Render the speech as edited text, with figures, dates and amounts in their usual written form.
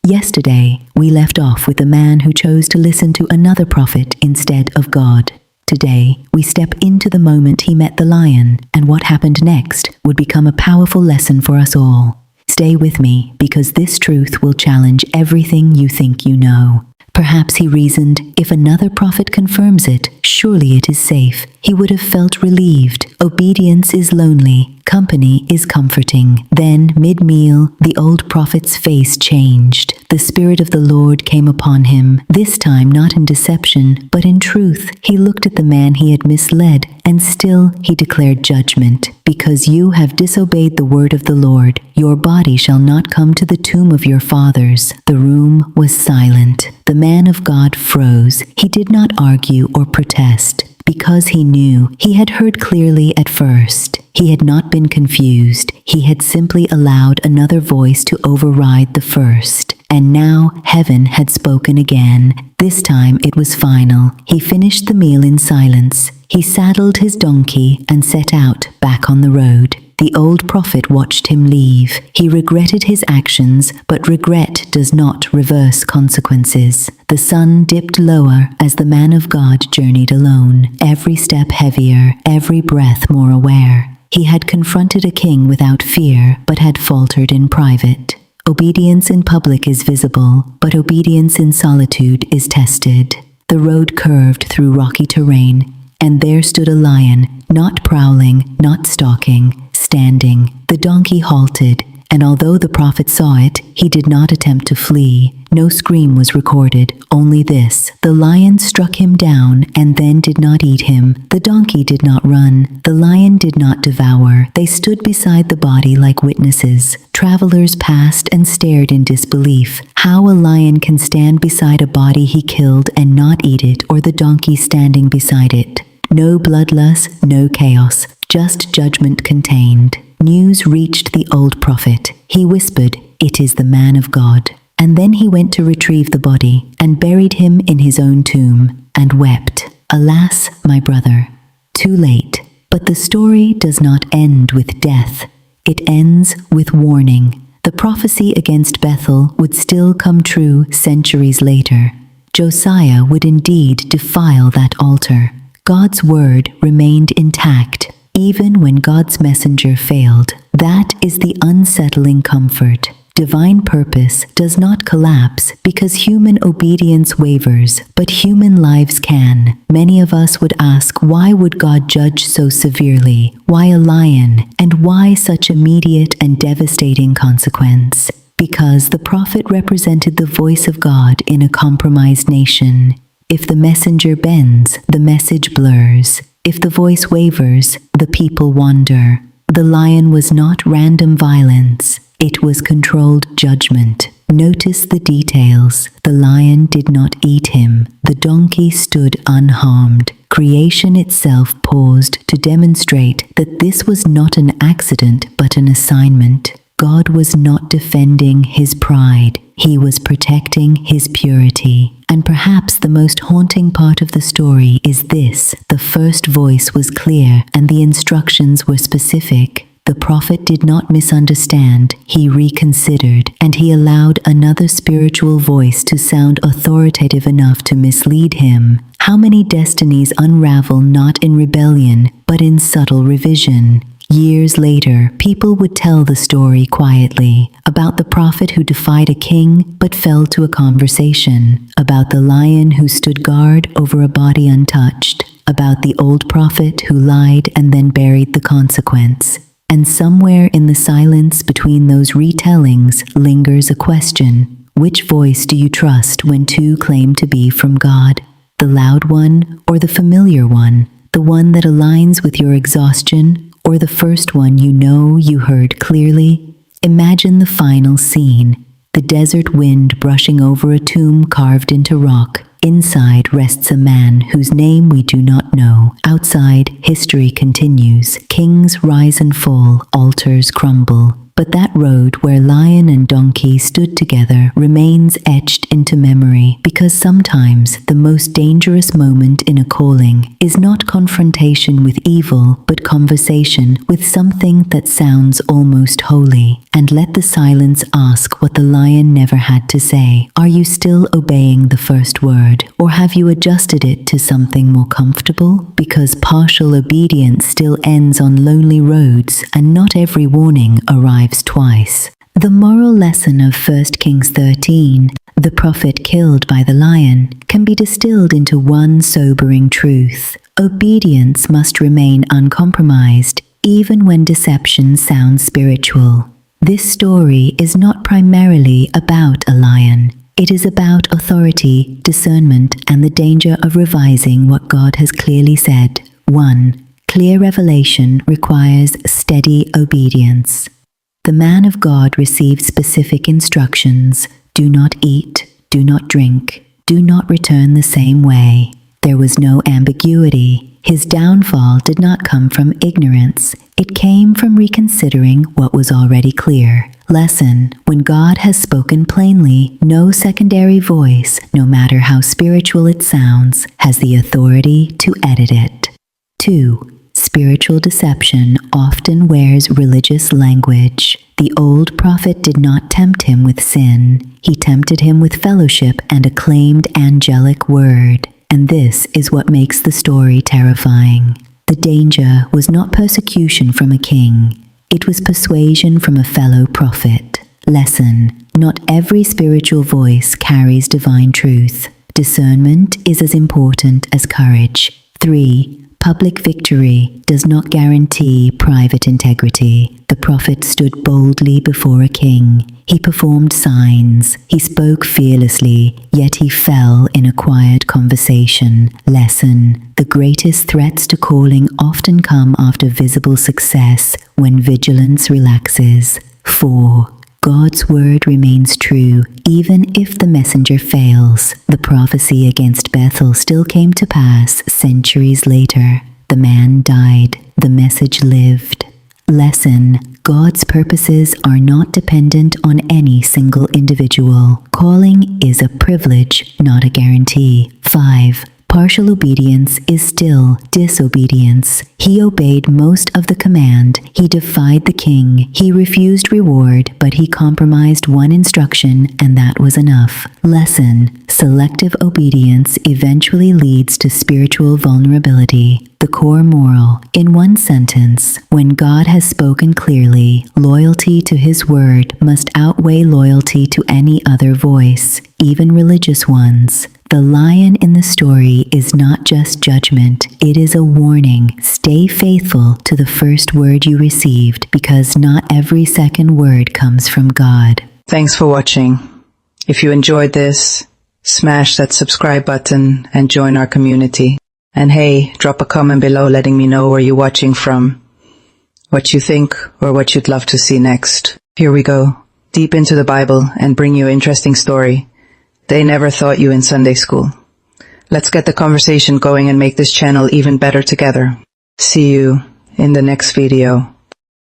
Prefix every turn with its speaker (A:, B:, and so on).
A: Yesterday, we left off with the man who chose to listen to another prophet instead of God. Today, we step into the moment he met the lion, and what happened next would become a powerful lesson for us all. Stay with me, because this truth will challenge everything you think you know. Perhaps he reasoned, if another prophet confirms it, surely it is safe. He would have felt relieved. Obedience is lonely. Company is comforting. Then, mid-meal, the old prophet's face changed. The Spirit of the Lord came upon him, this time not in deception, but in truth. He looked at the man he had misled, and still he declared judgment. Because you have disobeyed the word of the Lord, your body shall not come to the tomb of your fathers. The room was silent. The man of God froze. He did not argue or protest, because he knew he had heard clearly at first. He had not been confused. He had simply allowed another voice to override the first. And now heaven had spoken again. This time it was final. He finished the meal in silence. He saddled his donkey and set out back on the road. The old prophet watched him leave. He regretted his actions, but regret does not reverse consequences. The sun dipped lower as the man of God journeyed alone, every step heavier, every breath more aware. He had confronted a king without fear, but had faltered in private. Obedience in public is visible, but obedience in solitude is tested. The road curved through rocky terrain, and there stood a lion, not prowling, not stalking, standing. The donkey halted, and although the prophet saw it, he did not attempt to flee. No scream was recorded, only this: the lion struck him down and then did not eat him. The donkey did not run. The lion did not devour. They stood beside the body like witnesses. Travelers passed and stared in disbelief. How a lion can stand beside a body he killed and not eat it, or the donkey standing beside it. No bloodlust, no chaos, just judgment contained. News reached the old prophet. He whispered, "It is the man of God." And then he went to retrieve the body and buried him in his own tomb and wept. Alas, my brother, too late. But the story does not end with death. It ends with warning. The prophecy against Bethel would still come true centuries later. Josiah would indeed defile that altar. God's word remained intact, even when God's messenger failed. That is the unsettling comfort. Divine purpose does not collapse because human obedience wavers, but human lives can. Many of us would ask, why would God judge so severely? Why a lion? And why such immediate and devastating consequence? Because the prophet represented the voice of God in a compromised nation. If the messenger bends, the message blurs. If the voice wavers, the people wander. The lion was not random violence. It was controlled judgment. Notice the details. The lion did not eat him. The donkey stood unharmed. Creation itself paused to demonstrate that this was not an accident but an assignment. God was not defending his pride. He was protecting his purity. And perhaps the most haunting part of the story is this: the first voice was clear and the instructions were specific. The prophet did not misunderstand, he reconsidered, and he allowed another spiritual voice to sound authoritative enough to mislead him. How many destinies unravel not in rebellion, but in subtle revision? Years later, people would tell the story quietly, about the prophet who defied a king but fell to a conversation, about the lion who stood guard over a body untouched, about the old prophet who lied and then buried the consequence. And somewhere in the silence between those retellings lingers a question: which voice do you trust when two claim to be from God? The loud one or the familiar one? The one that aligns with your exhaustion, or the first one you know you heard clearly? Imagine the final scene: the desert wind brushing over a tomb carved into rock. Inside rests a man whose name we do not know. Outside, history continues. Kings rise and fall, altars crumble. but that road where lion and donkey stood together remains etched into memory because sometimes the most dangerous moment in a calling is not confrontation with evil, but conversation with something that sounds almost holy. And let the silence ask what the lion never had to say. Are you still obeying the first word, or have you adjusted it to something more comfortable? Because partial obedience still ends on lonely roads, and not every warning arrives twice. The moral lesson of 1 Kings 13, the prophet killed by the lion, can be distilled into one sobering truth. Obedience must remain uncompromised, even when deception sounds spiritual. This story is not primarily about a lion. It is about authority, discernment, and the danger of revising what God has clearly said. 1. Clear revelation requires steady obedience. The man of God received specific instructions. Do not eat, do not drink, do not return the same way. There was no ambiguity. His downfall did not come from ignorance. It came from reconsidering what was already clear. Lesson: when God has spoken plainly, no secondary voice, no matter how spiritual it sounds, has the authority to edit it. 2. Spiritual deception often wears religious language. The old prophet did not tempt him with sin. He tempted him with fellowship and a claimed angelic word. And this is what makes the story terrifying. The danger was not persecution from a king. It was persuasion from a fellow prophet. Lesson: not every spiritual voice carries divine truth. Discernment is as important as courage. 3. Public victory does not guarantee private integrity. The prophet stood boldly before a king. He performed signs. He spoke fearlessly, yet he fell in a quiet conversation. Lesson: the greatest threats to calling often come after visible success, when vigilance relaxes. 4. God's word remains true, even if the messenger fails. The prophecy against Bethel still came to pass centuries later. The man died. The message lived. Lesson: God's purposes are not dependent on any single individual. Calling is a privilege, not a guarantee. 5. Partial obedience is still disobedience. He obeyed most of the command. He defied the king. He refused reward, but he compromised one instruction, and that was enough. Lesson: selective obedience eventually leads to spiritual vulnerability. The core moral: in one sentence, when God has spoken clearly, loyalty to his word must outweigh loyalty to any other voice, even religious ones. The lion in the story is not just judgment, it is a warning. Stay faithful to the first word you received, because not every second word comes from God.
B: Thanks for watching. If you enjoyed this, smash that subscribe button and join our community. And hey, drop a comment below letting me know where you're watching from, what you think, or what you'd love to see next. Here we go, deep into the Bible and bring you an interesting story they never taught you in Sunday school. Let's get the conversation going and make this channel even better together. See you in the next video.